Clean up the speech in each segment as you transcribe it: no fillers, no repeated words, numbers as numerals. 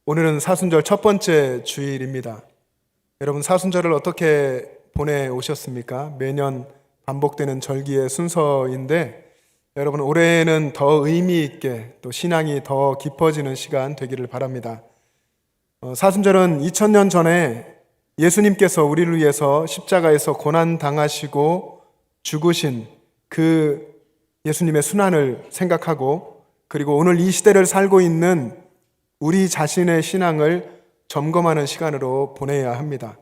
오늘은 사순절 첫 번째 주일입니다. 여러분, 사순절을 어떻게 보내오셨습니까? 매년 반복되는 절기의 순서인데 여러분, 올해는 더 의미 있게 또 신앙이 더 깊어지는 시간 되기를 바랍니다. 사순절은 2000년 전에 예수님께서 우리를 위해서 십자가에서 고난당하시고 죽으신 그 예수님의 순환을 생각하고, 그리고 오늘 이 시대를 살고 있는 우리 자신의 신앙을 점검하는 시간으로 보내야 합니다.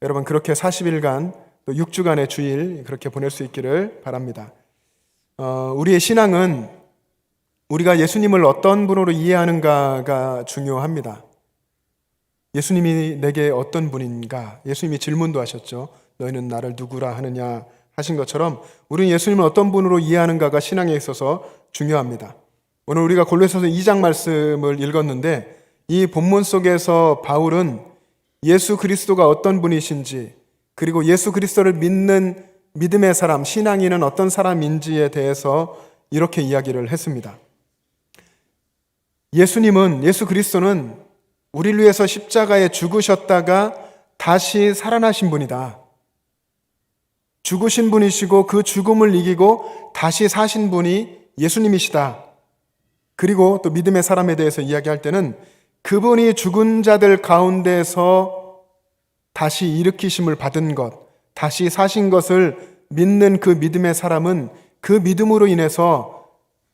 여러분, 그렇게 40일간 또 6주간의 주일 그렇게 보낼 수 있기를 바랍니다. 우리의 신앙은 우리가 예수님을 어떤 분으로 이해하는가가 중요합니다. 예수님이 내게 어떤 분인가? 예수님이 질문도 하셨죠. 너희는 나를 누구라 하느냐 하신 것처럼 우리는 예수님을 어떤 분으로 이해하는가가 신앙에 있어서 중요합니다. 오늘 우리가 골로새서 2장 말씀을 읽었는데 이 본문 속에서 바울은 예수 그리스도가 어떤 분이신지, 그리고 예수 그리스도를 믿는 믿음의 사람, 신앙인은 어떤 사람인지에 대해서 이렇게 이야기를 했습니다. 예수 그리스도는 우리를 위해서 십자가에 죽으셨다가 다시 살아나신 분이다. 죽으신 분이시고 그 죽음을 이기고 다시 사신 분이 예수님이시다. 그리고 또 믿음의 사람에 대해서 이야기할 때는 그분이 죽은 자들 가운데서 다시 일으키심을 받은 것, 다시 사신 것을 믿는 그 믿음의 사람은 그 믿음으로 인해서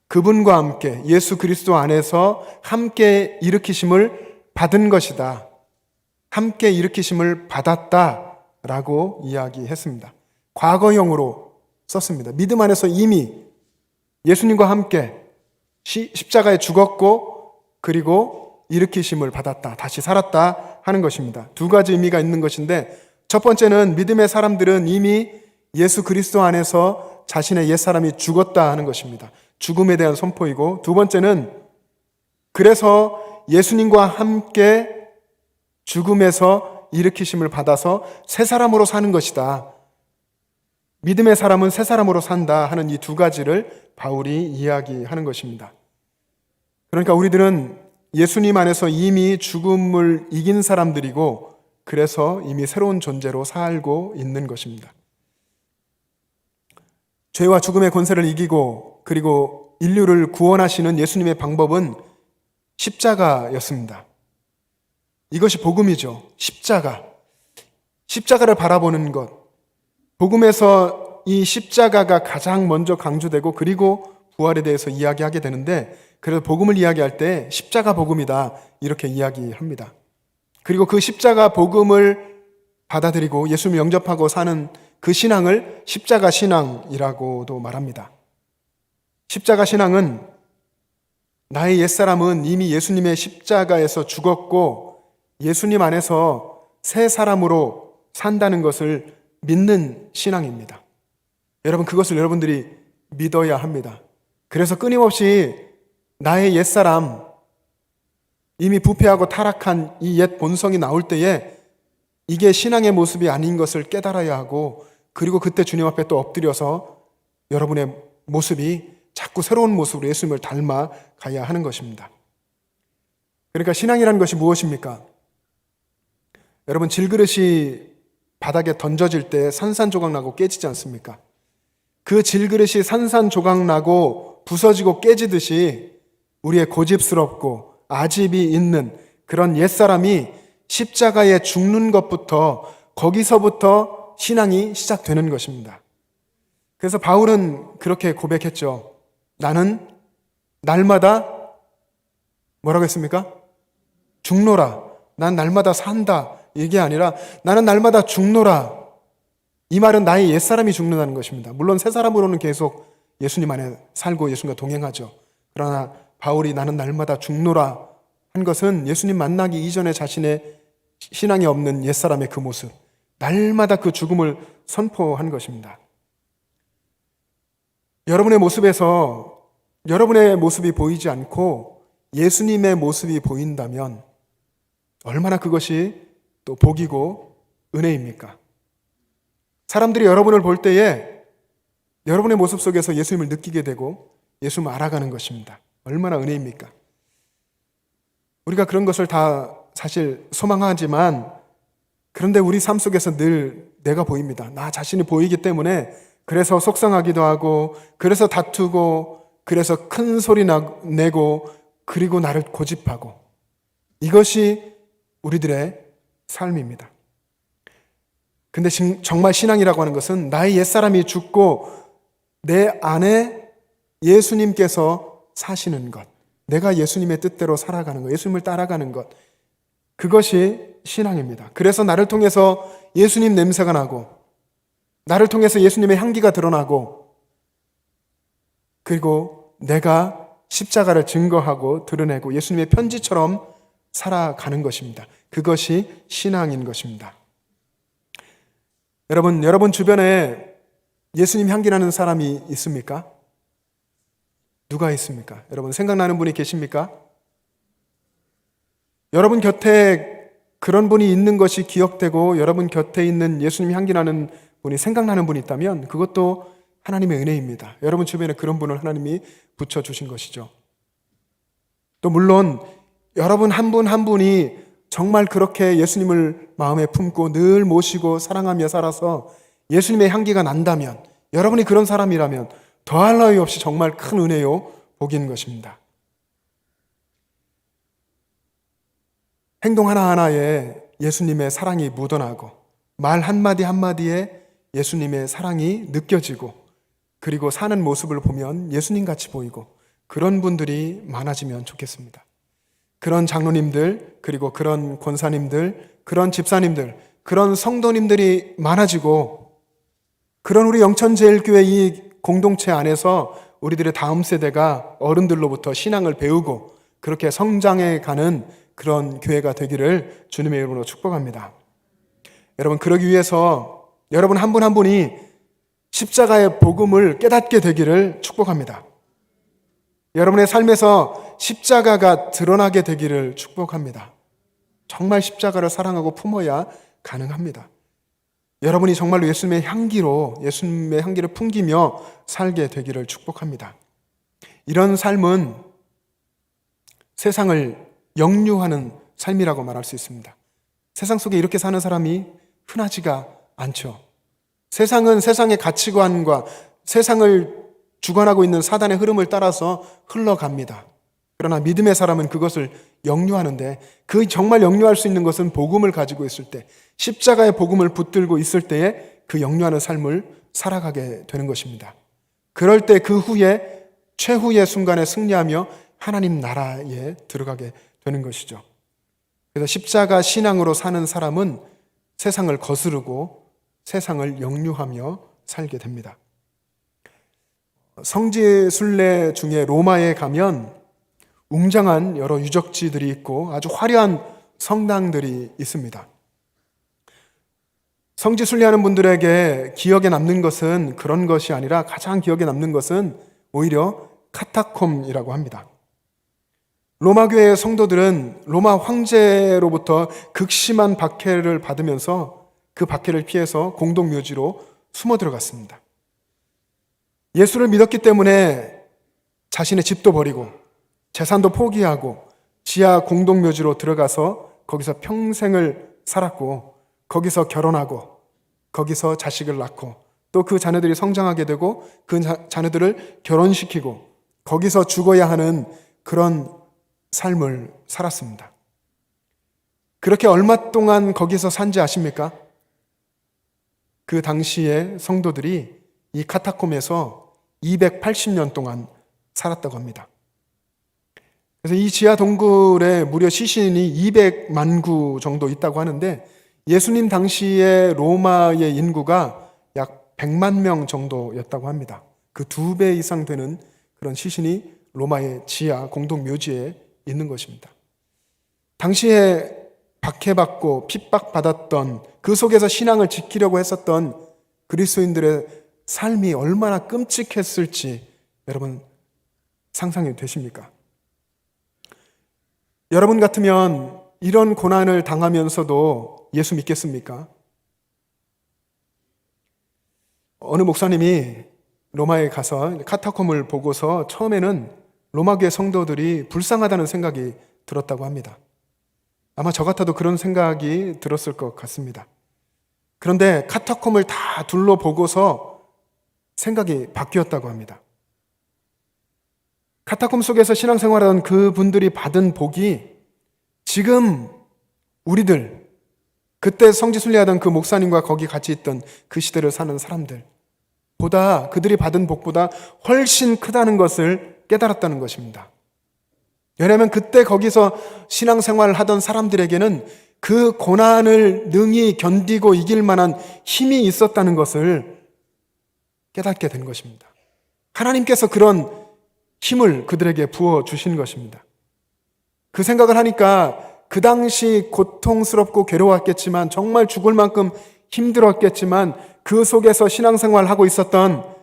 그분과 함께 예수 그리스도 안에서 함께 일으키심을 받은 것이다. 함께 일으키심을 받았다라고 이야기했습니다. 과거형으로 썼습니다. 믿음 안에서 이미 예수님과 함께 십자가에 죽었고 그리고 일으키심을 받았다, 다시 살았다 하는 것입니다. 두 가지 의미가 있는 것인데, 첫 번째는 믿음의 사람들은 이미 예수 그리스도 안에서 자신의 옛사람이 죽었다 하는 것입니다. 죽음에 대한 선포이고, 두 번째는 그래서 예수님과 함께 죽음에서 일으키심을 받아서 새 사람으로 사는 것이다. 믿음의 사람은 새 사람으로 산다 하는 이 두 가지를 바울이 이야기하는 것입니다. 그러니까 우리들은 예수님 안에서 이미 죽음을 이긴 사람들이고, 그래서 이미 새로운 존재로 살고 있는 것입니다. 죄와 죽음의 권세를 이기고 그리고 인류를 구원하시는 예수님의 방법은 십자가였습니다. 이것이 복음이죠. 십자가를 바라보는 것. 복음에서 이 십자가가 가장 먼저 강조되고 그리고 부활에 대해서 이야기하게 되는데, 그래서 복음을 이야기할 때 십자가 복음이다 이렇게 이야기합니다. 그리고 그 십자가 복음을 받아들이고 예수님을 영접하고 사는 그 신앙을 십자가 신앙이라고도 말합니다. 십자가 신앙은 나의 옛사람은 이미 예수님의 십자가에서 죽었고 예수님 안에서 새 사람으로 산다는 것을 믿는 신앙입니다. 여러분, 그것을 여러분들이 믿어야 합니다. 그래서 끊임없이 나의 옛사람, 이미 부패하고 타락한 이 옛 본성이 나올 때에 이게 신앙의 모습이 아닌 것을 깨달아야 하고, 그리고 그때 주님 앞에 또 엎드려서 여러분의 모습이 자꾸 새로운 모습으로 예수님을 닮아 가야 하는 것입니다. 그러니까 신앙이라는 것이 무엇입니까? 여러분, 질그릇이 바닥에 던져질 때 산산조각 나고 깨지지 않습니까? 그 질그릇이 산산조각 나고 부서지고 깨지듯이 우리의 고집스럽고 아집이 있는 그런 옛사람이 십자가에 죽는 것부터, 거기서부터 신앙이 시작되는 것입니다. 그래서 바울은 그렇게 고백했죠. 나는 날마다 뭐라고 했습니까? 죽노라. 난 날마다 산다. 이게 아니라 나는 날마다 죽노라. 이 말은 나의 옛사람이 죽는다는 것입니다. 물론 새 사람으로는 계속 예수님 안에 살고 예수님과 동행하죠. 그러나 바울이 나는 날마다 죽노라 한 것은 예수님 만나기 이전에 자신의 신앙이 없는 옛사람의 그 모습, 날마다 그 죽음을 선포한 것입니다. 여러분의 모습에서 여러분의 모습이 보이지 않고 예수님의 모습이 보인다면 얼마나 그것이 또 복이고 은혜입니까? 사람들이 여러분을 볼 때에 여러분의 모습 속에서 예수님을 느끼게 되고 예수님을 알아가는 것입니다. 얼마나 은혜입니까? 우리가 그런 것을 다 사실 소망하지만, 그런데 우리 삶 속에서 늘 내가 보입니다. 나 자신이 보이기 때문에 그래서 속상하기도 하고, 그래서 다투고, 그래서 큰 소리 내고, 그리고 나를 고집하고, 이것이 우리들의 삶입니다. 근데 정말 신앙이라고 하는 것은 나의 옛사람이 죽고 내 안에 예수님께서 사시는 것, 내가 예수님의 뜻대로 살아가는 것, 예수님을 따라가는 것, 그것이 신앙입니다. 그래서 나를 통해서 예수님 냄새가 나고, 나를 통해서 예수님의 향기가 드러나고, 그리고 내가 십자가를 증거하고 드러내고 예수님의 편지처럼 살아가는 것입니다. 그것이 신앙인 것입니다. 여러분 주변에 예수님 향기 나는 사람이 있습니까? 누가 있습니까? 여러분 생각나는 분이 계십니까? 여러분 곁에 그런 분이 있는 것이 기억되고, 여러분 곁에 있는 예수님 향기 나는 분이 생각나는 분이 있다면 그것도 하나님의 은혜입니다. 여러분 주변에 그런 분을 하나님이 붙여주신 것이죠. 또 물론 여러분 한 분 한 분이 정말 그렇게 예수님을 마음에 품고 늘 모시고 사랑하며 살아서 예수님의 향기가 난다면, 여러분이 그런 사람이라면 더할 나위 없이 정말 큰 은혜요 복인 것입니다. 행동 하나하나에 예수님의 사랑이 묻어나고, 말 한마디 한마디에 예수님의 사랑이 느껴지고, 그리고 사는 모습을 보면 예수님같이 보이고, 그런 분들이 많아지면 좋겠습니다. 그런 장로님들, 그리고 그런 권사님들, 그런 집사님들, 그런 성도님들이 많아지고, 그런 우리 영천제일교회 이 공동체 안에서 우리들의 다음 세대가 어른들로부터 신앙을 배우고 그렇게 성장해 가는 그런 교회가 되기를 주님의 이름으로 축복합니다. 여러분, 그러기 위해서 여러분 한 분 한 분이 십자가의 복음을 깨닫게 되기를 축복합니다. 여러분의 삶에서 십자가가 드러나게 되기를 축복합니다. 정말 십자가를 사랑하고 품어야 가능합니다. 여러분이 정말로 예수님의 향기를 풍기며 살게 되기를 축복합니다. 이런 삶은 세상을 역류하는 삶이라고 말할 수 있습니다. 세상 속에 이렇게 사는 사람이 흔하지가 않죠. 세상은 세상의 가치관과 세상을 주관하고 있는 사단의 흐름을 따라서 흘러갑니다. 그러나 믿음의 사람은 그것을 역류하는데, 그 정말 역류할 수 있는 것은 복음을 가지고 있을 때, 십자가의 복음을 붙들고 있을 때에 그 역류하는 삶을 살아가게 되는 것입니다. 그럴 때 그 후에 최후의 순간에 승리하며 하나님 나라에 들어가게 되는 것이죠. 그래서 십자가 신앙으로 사는 사람은 세상을 거스르고 세상을 역류하며 살게 됩니다. 성지 순례 중에 로마에 가면 웅장한 여러 유적지들이 있고 아주 화려한 성당들이 있습니다. 성지 순례하는 분들에게 기억에 남는 것은 그런 것이 아니라, 가장 기억에 남는 것은 오히려 카타콤이라고 합니다. 로마 교회의 성도들은 로마 황제로부터 극심한 박해를 받으면서 그 박해를 피해서 공동묘지로 숨어 들어갔습니다. 예수를 믿었기 때문에 자신의 집도 버리고 재산도 포기하고 지하 공동묘지로 들어가서 거기서 평생을 살았고, 거기서 결혼하고 거기서 자식을 낳고, 또 그 자녀들이 성장하게 되고 그 자녀들을 결혼시키고 거기서 죽어야 하는 그런 삶을 살았습니다. 그렇게 얼마 동안 거기서 산지 아십니까? 그 당시에 성도들이 이 카타콤에서 280년 동안 살았다고 합니다. 그래서 이 지하 동굴에 무려 시신이 200만 구 정도 있다고 하는데, 예수님 당시에 로마의 인구가 약 100만 명 정도였다고 합니다. 그 2배 이상 되는 그런 시신이 로마의 지하 공동묘지에 있는 것입니다. 당시에 박해받고 핍박받았던, 그 속에서 신앙을 지키려고 했었던 그리스도인들의 삶이 얼마나 끔찍했을지 여러분 상상이 되십니까? 여러분 같으면 이런 고난을 당하면서도 예수 믿겠습니까? 어느 목사님이 로마에 가서 카타콤을 보고서 처음에는 로마교회 성도들이 불쌍하다는 생각이 들었다고 합니다. 아마 저 같아도 그런 생각이 들었을 것 같습니다. 그런데 카타콤을 다 둘러보고서 생각이 바뀌었다고 합니다. 카타콤 속에서 신앙생활하던 그분들이 받은 복이 지금 우리들, 그때 성지순례하던 그 목사님과 거기 같이 있던 그 시대를 사는 사람들 보다, 그들이 받은 복보다 훨씬 크다는 것을 깨달았다는 것입니다. 왜냐하면 그때 거기서 신앙생활을 하던 사람들에게는 그 고난을 능히 견디고 이길 만한 힘이 있었다는 것을 깨닫게 된 것입니다. 하나님께서 그런 힘을 그들에게 부어주신 것입니다. 그 생각을 하니까 그 당시 고통스럽고 괴로웠겠지만, 정말 죽을 만큼 힘들었겠지만, 그 속에서 신앙생활을 하고 있었던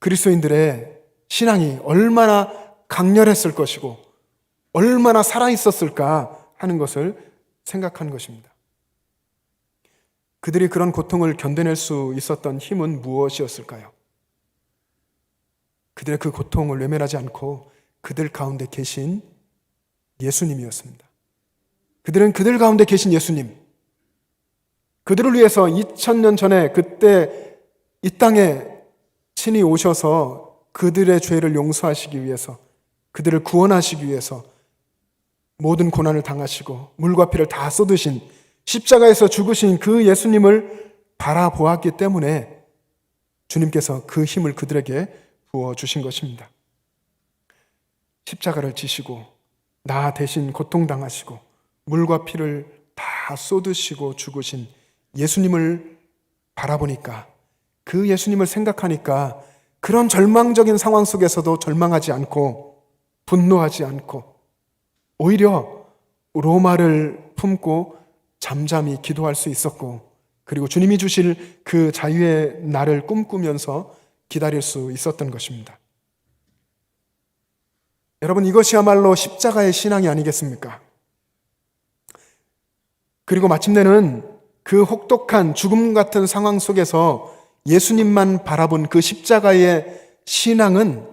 그리스도인들의 신앙이 얼마나 강렬했을 것이고 얼마나 살아있었을까 하는 것을 생각한 것입니다. 그들이 그런 고통을 견뎌낼 수 있었던 힘은 무엇이었을까요? 그들의 그 고통을 외면하지 않고 그들 가운데 계신 예수님이었습니다. 그들은 그들 가운데 계신 예수님, 그들을 위해서 2000년 전에 그때 이 땅에 친히 오셔서 그들의 죄를 용서하시기 위해서, 그들을 구원하시기 위해서 모든 고난을 당하시고 물과 피를 다 쏟으신, 십자가에서 죽으신 그 예수님을 바라보았기 때문에 주님께서 그 힘을 그들에게 부어주신 것입니다. 십자가를 지시고 나 대신 고통당하시고 물과 피를 다 쏟으시고 죽으신 예수님을 바라보니까, 그 예수님을 생각하니까 그런 절망적인 상황 속에서도 절망하지 않고 분노하지 않고 오히려 로마를 품고 잠잠히 기도할 수 있었고, 그리고 주님이 주실 그 자유의 날을 꿈꾸면서 기다릴 수 있었던 것입니다. 여러분, 이것이야말로 십자가의 신앙이 아니겠습니까? 그리고 마침내는 그 혹독한 죽음 같은 상황 속에서 예수님만 바라본 그 십자가의 신앙은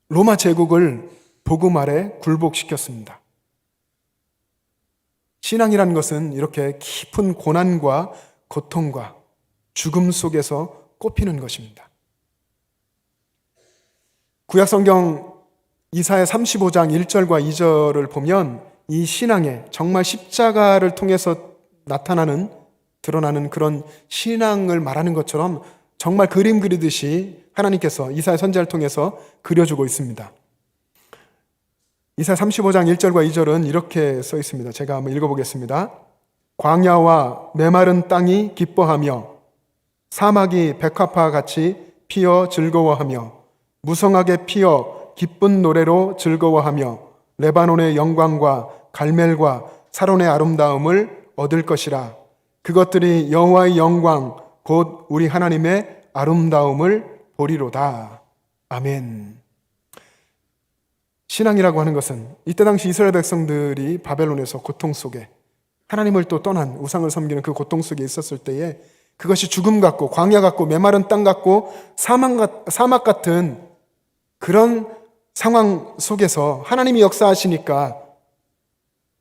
로마 제국을 복음 아래 굴복시켰습니다. 신앙이라는 것은 이렇게 깊은 고난과 고통과 죽음 속에서 꼽히는 것입니다. 구약성경 이사야 35장 1절과 2절을 보면 이 신앙에 정말 십자가를 통해서 드러나는 그런 신앙을 말하는 것처럼 정말 그림 그리듯이 하나님께서 이사야 선지자를 통해서 그려주고 있습니다. 이사야 35장 1절과 2절은 이렇게 써 있습니다. 제가 한번 읽어보겠습니다. 광야와 메마른 땅이 기뻐하며 사막이 백합화 같이 피어 즐거워하며 무성하게 피어 기쁜 노래로 즐거워하며 레바논의 영광과 갈멜과 사론의 아름다움을 얻을 것이라. 그것들이 여호와의 영광 곧 우리 하나님의 아름다움을 보리로다. 아멘. 신앙이라고 하는 것은 이때 당시 이스라엘 백성들이 바벨론에서 고통 속에, 하나님을 또 떠난 우상을 섬기는 그 고통 속에 있었을 때에 그것이 죽음 같고 광야 같고 메마른 땅 같고 사막 같은 그런 상황 속에서 하나님이 역사하시니까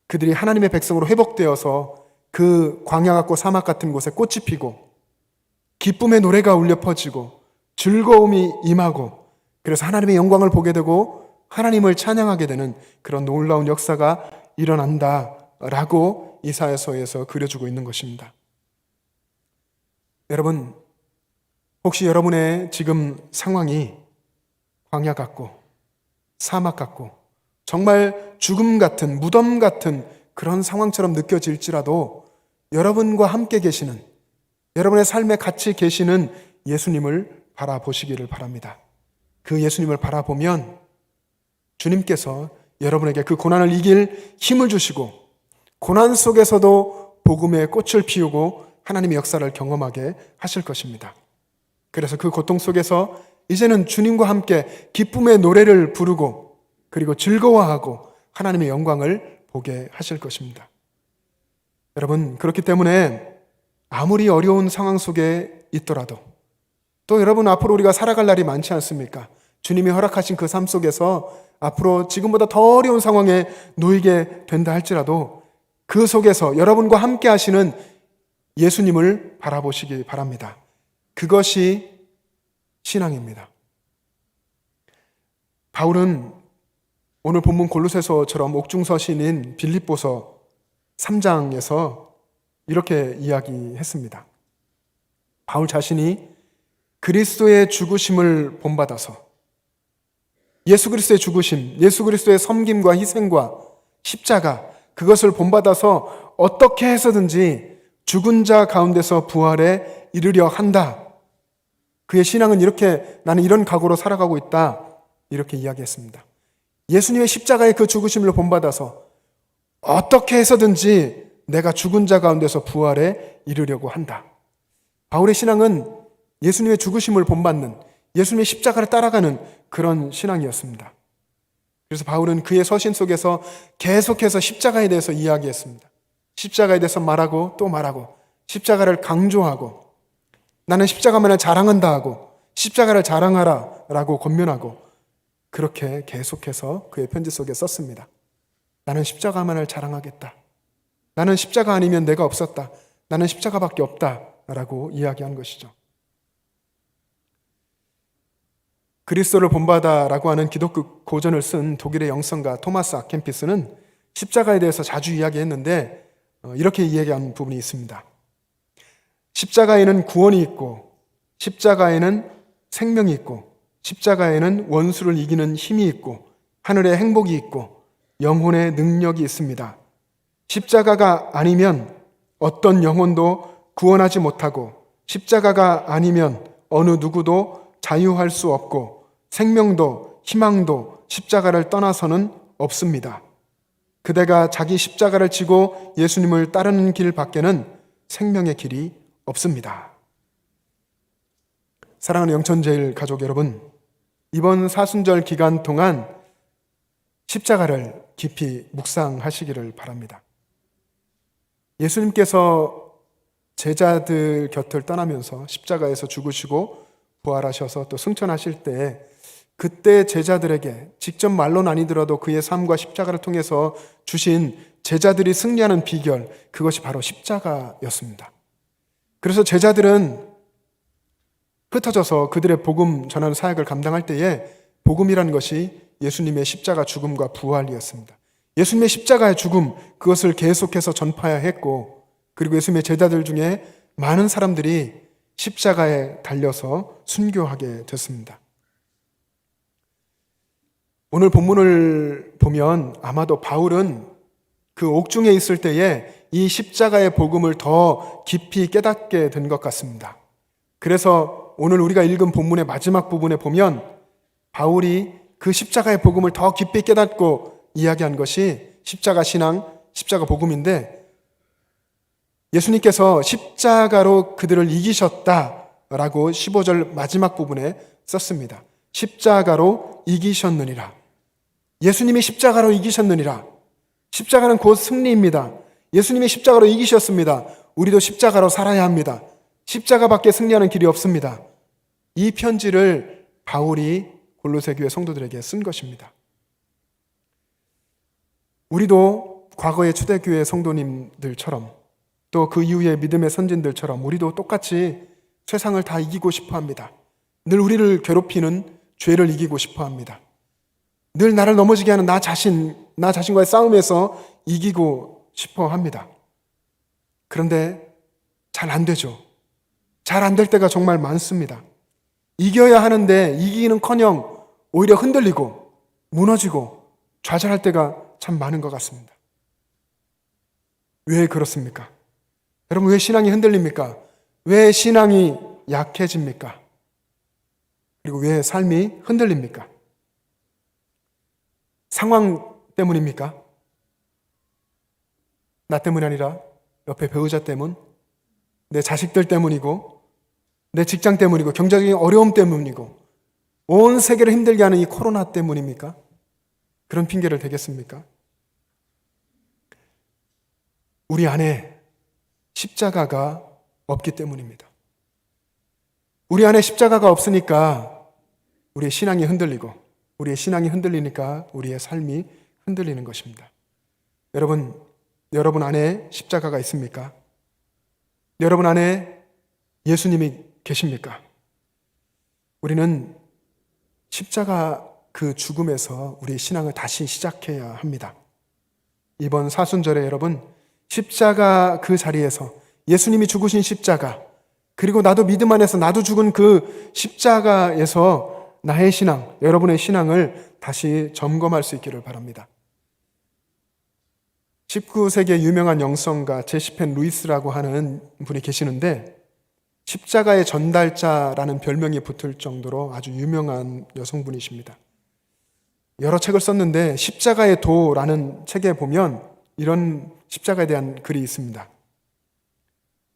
그들이 하나님의 백성으로 회복되어서 그 광야 같고 사막 같은 곳에 꽃이 피고 기쁨의 노래가 울려 퍼지고 즐거움이 임하고, 그래서 하나님의 영광을 보게 되고 하나님을 찬양하게 되는 그런 놀라운 역사가 일어난다라고 이사야서에서 그려주고 있는 것입니다. 여러분, 혹시 여러분의 지금 상황이 광야 같고 사막 같고 정말 죽음 같은, 무덤 같은 그런 상황처럼 느껴질지라도 여러분과 함께 계시는, 여러분의 삶에 같이 계시는 예수님을 바라보시기를 바랍니다. 그 예수님을 바라보면 주님께서 여러분에게 그 고난을 이길 힘을 주시고 고난 속에서도 복음의 꽃을 피우고 하나님의 역사를 경험하게 하실 것입니다. 그래서 그 고통 속에서 이제는 주님과 함께 기쁨의 노래를 부르고 그리고 즐거워하고 하나님의 영광을 보게 하실 것입니다. 여러분, 그렇기 때문에 아무리 어려운 상황 속에 있더라도, 또 여러분 앞으로 우리가 살아갈 날이 많지 않습니까? 주님이 허락하신 그 삶 속에서 앞으로 지금보다 더 어려운 상황에 놓이게 된다 할지라도 그 속에서 여러분과 함께 하시는 예수님을 바라보시기 바랍니다. 그것이 신앙입니다. 바울은 오늘 본문 골로새서처럼 옥중서신인 빌립보서 3장에서 이렇게 이야기했습니다. 바울 자신이 그리스도의 죽으심을 본받아서 예수 그리스도의 죽으심, 예수 그리스도의 섬김과 희생과 십자가, 그것을 본받아서 어떻게 해서든지 죽은 자 가운데서 부활에 이르려 한다. 그의 신앙은 이렇게, 나는 이런 각오로 살아가고 있다, 이렇게 이야기했습니다. 예수님의 십자가의 그 죽으심을 본받아서 어떻게 해서든지 내가 죽은 자 가운데서 부활에 이르려고 한다. 바울의 신앙은 예수님의 죽으심을 본받는, 예수님의 십자가를 따라가는 그런 신앙이었습니다. 그래서 바울은 그의 서신 속에서 계속해서 십자가에 대해서 이야기했습니다. 십자가에 대해서 말하고 또 말하고, 십자가를 강조하고, 나는 십자가만을 자랑한다 하고, 십자가를 자랑하라 라고 권면하고, 그렇게 계속해서 그의 편지 속에 썼습니다. 나는 십자가만을 자랑하겠다. 나는 십자가 아니면 내가 없었다. 나는 십자가밖에 없다 라고 이야기한 것이죠. 그리스도를 본받아라고 하는 기독교 고전을 쓴 독일의 영성가 토마스 아켄피스는 십자가에 대해서 자주 이야기했는데 이렇게 이야기한 부분이 있습니다. 십자가에는 구원이 있고, 십자가에는 생명이 있고, 십자가에는 원수를 이기는 힘이 있고, 하늘의 행복이 있고, 영혼의 능력이 있습니다. 십자가가 아니면 어떤 영혼도 구원하지 못하고, 십자가가 아니면 어느 누구도 자유할 수 없고, 생명도 희망도 십자가를 떠나서는 없습니다. 그대가 자기 십자가를 지고 예수님을 따르는 길 밖에는 생명의 길이 없습니다. 사랑하는 영천제일 가족 여러분, 이번 사순절 기간 동안 십자가를 깊이 묵상하시기를 바랍니다. 예수님께서 제자들 곁을 떠나면서 십자가에서 죽으시고 부활하셔서 또 승천하실 때, 그때 제자들에게 직접 말로는 아니더라도 그의 삶과 십자가를 통해서 주신 제자들이 승리하는 비결, 그것이 바로 십자가였습니다. 그래서 제자들은 흩어져서 그들의 복음 전하는 사역을 감당할 때에 복음이라는 것이 예수님의 십자가 죽음과 부활이었습니다. 예수님의 십자가의 죽음, 그것을 계속해서 전파해야 했고, 그리고 예수님의 제자들 중에 많은 사람들이 십자가에 달려서 순교하게 됐습니다. 오늘 본문을 보면 아마도 바울은 그 옥중에 있을 때에 이 십자가의 복음을 더 깊이 깨닫게 된 것 같습니다. 그래서 오늘 우리가 읽은 본문의 마지막 부분에 보면 바울이 그 십자가의 복음을 더 깊이 깨닫고 이야기한 것이 십자가 신앙, 십자가 복음인데, 예수님께서 십자가로 그들을 이기셨다라고 15절 마지막 부분에 썼습니다. 십자가로 이기셨느니라. 예수님이 십자가로 이기셨느니라. 십자가는 곧 승리입니다. 예수님이 십자가로 이기셨습니다. 우리도 십자가로 살아야 합니다. 십자가밖에 승리하는 길이 없습니다. 이 편지를 바울이 골로새 교회 성도들에게 쓴 것입니다. 우리도 과거의 초대교회 성도님들처럼, 또 그 이후의 믿음의 선진들처럼 우리도 똑같이 세상을 다 이기고 싶어 합니다. 늘 우리를 괴롭히는 죄를 이기고 싶어 합니다. 늘 나를 넘어지게 하는 나 자신과의 싸움에서 이기고 싶어 합니다. 그런데 잘 안 되죠. 잘 안 될 때가 정말 많습니다. 이겨야 하는데 이기는커녕 오히려 흔들리고 무너지고 좌절할 때가 참 많은 것 같습니다. 왜 그렇습니까? 여러분, 왜 신앙이 흔들립니까? 왜 신앙이 약해집니까? 그리고 왜 삶이 흔들립니까? 상황 때문입니까? 나 때문이 아니라 옆에 배우자 때문, 내 자식들 때문이고, 내 직장 때문이고, 경제적인 어려움 때문이고, 온 세계를 힘들게 하는 이 코로나 때문입니까? 그런 핑계를 대겠습니까? 우리 안에 십자가가 없기 때문입니다. 우리 안에 십자가가 없으니까 우리의 신앙이 흔들리고 우리의 신앙이 흔들리니까 우리의 삶이 흔들리는 것입니다. 여러분 안에 십자가가 있습니까? 여러분 안에 예수님이 계십니까? 우리는 십자가 그 죽음에서 우리의 신앙을 다시 시작해야 합니다. 이번 사순절에 여러분, 십자가 그 자리에서 예수님이 죽으신 십자가, 그리고 나도 믿음 안에서 나도 죽은 그 십자가에서 나의 신앙, 여러분의 신앙을 다시 점검할 수 있기를 바랍니다. 19세기의 유명한 영성가 제시펜 루이스라고 하는 분이 계시는데 십자가의 전달자라는 별명이 붙을 정도로 아주 유명한 여성분이십니다. 여러 책을 썼는데 십자가의 도라는 책에 보면 이런 십자가에 대한 글이 있습니다.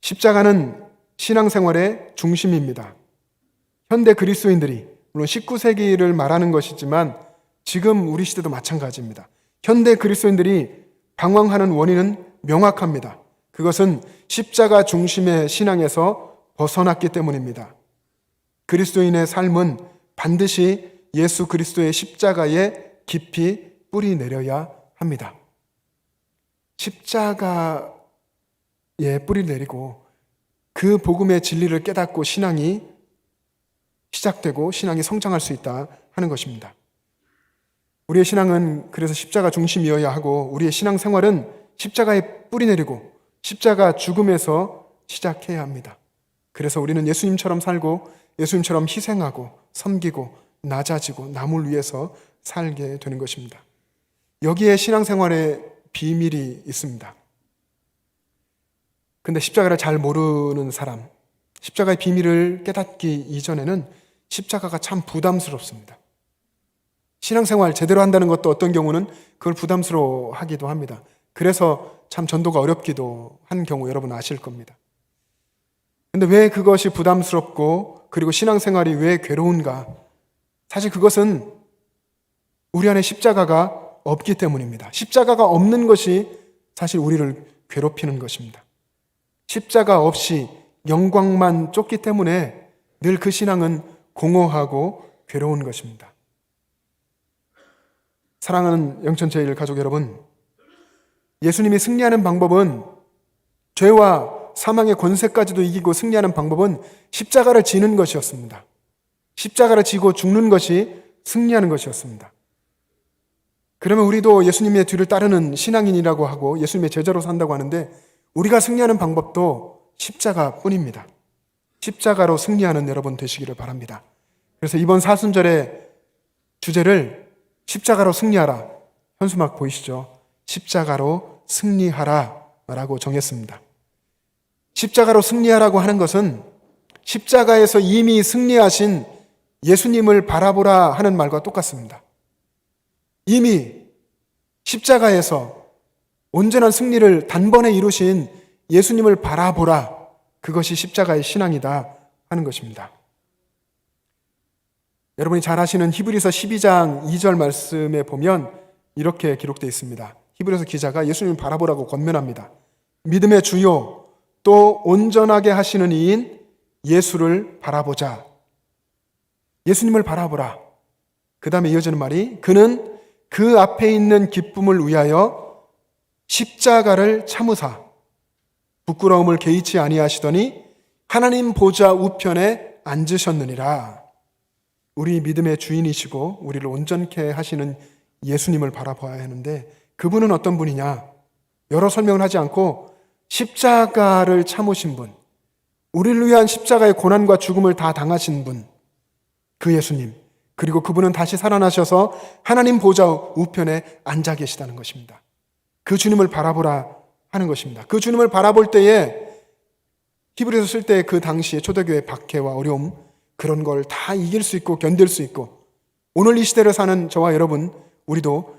십자가는 신앙생활의 중심입니다. 현대 그리스도인들이 물론 19세기를 말하는 것이지만 지금 우리 시대도 마찬가지입니다. 현대 그리스도인들이 방황하는 원인은 명확합니다. 그것은 십자가 중심의 신앙에서 벗어났기 때문입니다. 그리스도인의 삶은 반드시 예수 그리스도의 십자가에 깊이 뿌리 내려야 합니다. 십자가에 뿌리를 내리고 그 복음의 진리를 깨닫고 신앙이 시작되고 신앙이 성장할 수 있다 하는 것입니다. 우리의 신앙은 그래서 십자가 중심이어야 하고 우리의 신앙생활은 십자가에 뿌리 내리고 십자가 죽음에서 시작해야 합니다. 그래서 우리는 예수님처럼 살고 예수님처럼 희생하고 섬기고 낮아지고 남을 위해서 살게 되는 것입니다. 여기에 신앙생활의 비밀이 있습니다. 근데 십자가를 잘 모르는 사람, 십자가의 비밀을 깨닫기 이전에는 십자가가 참 부담스럽습니다. 신앙생활 제대로 한다는 것도 어떤 경우는 그걸 부담스러워하기도 합니다. 그래서 참 전도가 어렵기도 한 경우 여러분 아실 겁니다. 근데 왜 그것이 부담스럽고 그리고 신앙생활이 왜 괴로운가? 사실 그것은 우리 안에 십자가가 없기 때문입니다. 십자가가 없는 것이 사실 우리를 괴롭히는 것입니다. 십자가 없이 영광만 쫓기 때문에 늘 그 신앙은 공허하고 괴로운 것입니다. 사랑하는 영천제일 가족 여러분, 예수님이 승리하는 방법은 죄와 사망의 권세까지도 이기고 승리하는 방법은 십자가를 지는 것이었습니다. 십자가를 지고 죽는 것이 승리하는 것이었습니다. 그러면 우리도 예수님의 뒤를 따르는 신앙인이라고 하고 예수님의 제자로 산다고 하는데 우리가 승리하는 방법도 십자가뿐입니다. 십자가로 승리하는 여러분 되시기를 바랍니다. 그래서 이번 사순절의 주제를 십자가로 승리하라. 현수막 보이시죠? 십자가로 승리하라 라고 정했습니다. 십자가로 승리하라고 하는 것은 십자가에서 이미 승리하신 예수님을 바라보라 하는 말과 똑같습니다. 이미 십자가에서 온전한 승리를 단번에 이루신 예수님을 바라보라. 그것이 십자가의 신앙이다 하는 것입니다. 여러분이 잘 아시는 히브리서 12장 2절 말씀에 보면 이렇게 기록되어 있습니다. 히브리서 기자가 예수님을 바라보라고 권면합니다. 믿음의 주요 또 온전하게 하시는 이인 예수를 바라보자. 예수님을 바라보라. 그 다음에 이어지는 말이 그는 그 앞에 있는 기쁨을 위하여 십자가를 참으사 부끄러움을 개의치 아니하시더니 하나님 보좌 우편에 앉으셨느니라. 우리 믿음의 주인이시고 우리를 온전케 하시는 예수님을 바라봐야 하는데 그분은 어떤 분이냐? 여러 설명을 하지 않고 십자가를 참으신 분, 우리를 위한 십자가의 고난과 죽음을 다 당하신 분, 그 예수님, 그리고 그분은 다시 살아나셔서 하나님 보좌 우편에 앉아 계시다는 것입니다. 그 주님을 바라보라 하는 것입니다. 그 주님을 바라볼 때에 히브리서 쓸 때 그 당시에 초대교회의 박해와 어려움 그런 걸 다 이길 수 있고 견딜 수 있고 오늘 이 시대를 사는 저와 여러분 우리도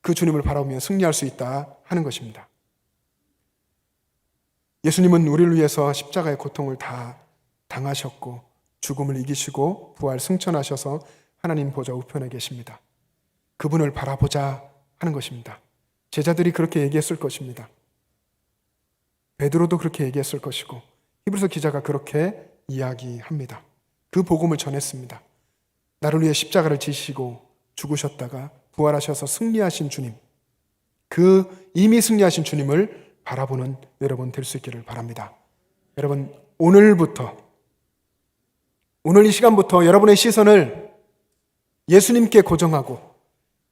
그 주님을 바라보며 승리할 수 있다 하는 것입니다. 예수님은 우리를 위해서 십자가의 고통을 다 당하셨고 죽음을 이기시고 부활 승천하셔서 하나님 보좌 우편에 계십니다. 그분을 바라보자 하는 것입니다. 제자들이 그렇게 얘기했을 것입니다. 베드로도 그렇게 얘기했을 것이고 히브리서 기자가 그렇게 이야기합니다. 그 복음을 전했습니다. 나를 위해 십자가를 지시고 죽으셨다가 부활하셔서 승리하신 주님, 그 이미 승리하신 주님을 바라보는 여러분 될 수 있기를 바랍니다. 여러분, 오늘 이 시간부터 여러분의 시선을 예수님께 고정하고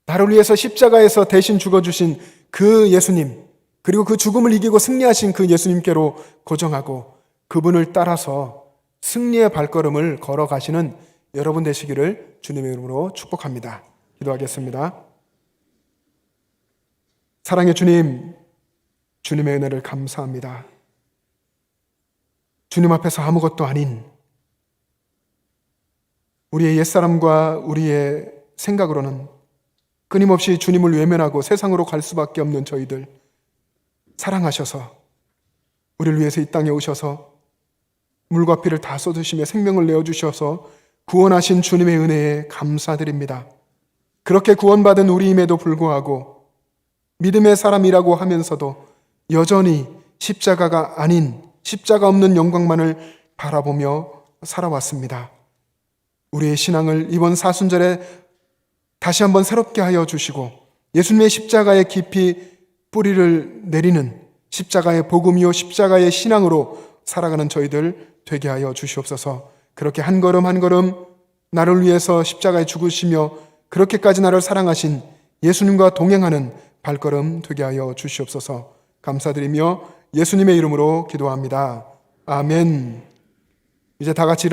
나를 위해서 십자가에서 대신 죽어주신 그 예수님, 그리고 그 죽음을 이기고 승리하신 그 예수님께로 고정하고 그분을 따라서 승리의 발걸음을 걸어가시는 여러분 되시기를 주님의 이름으로 축복합니다. 기도하겠습니다. 사랑의 주님, 주님의 은혜를 감사합니다. 주님 앞에서 아무것도 아닌 우리의 옛사람과 우리의 생각으로는 끊임없이 주님을 외면하고 세상으로 갈 수밖에 없는 저희들, 사랑하셔서 우리를 위해서 이 땅에 오셔서 물과 피를 다 쏟으시며 생명을 내어주셔서 구원하신 주님의 은혜에 감사드립니다. 그렇게 구원받은 우리임에도 불구하고 믿음의 사람이라고 하면서도 여전히 십자가가 아닌 십자가 없는 영광만을 바라보며 살아왔습니다. 우리의 신앙을 이번 사순절에 다시 한번 새롭게 하여 주시고 예수님의 십자가에 깊이 뿌리를 내리는 십자가의 복음이요 십자가의 신앙으로 살아가는 저희들 되게 하여 주시옵소서. 그렇게 한 걸음 한 걸음 나를 위해서 십자가에 죽으시며 그렇게까지 나를 사랑하신 예수님과 동행하는 발걸음 되게 하여 주시옵소서. 감사드리며 예수님의 이름으로 기도합니다. 아멘. 이제 다 같이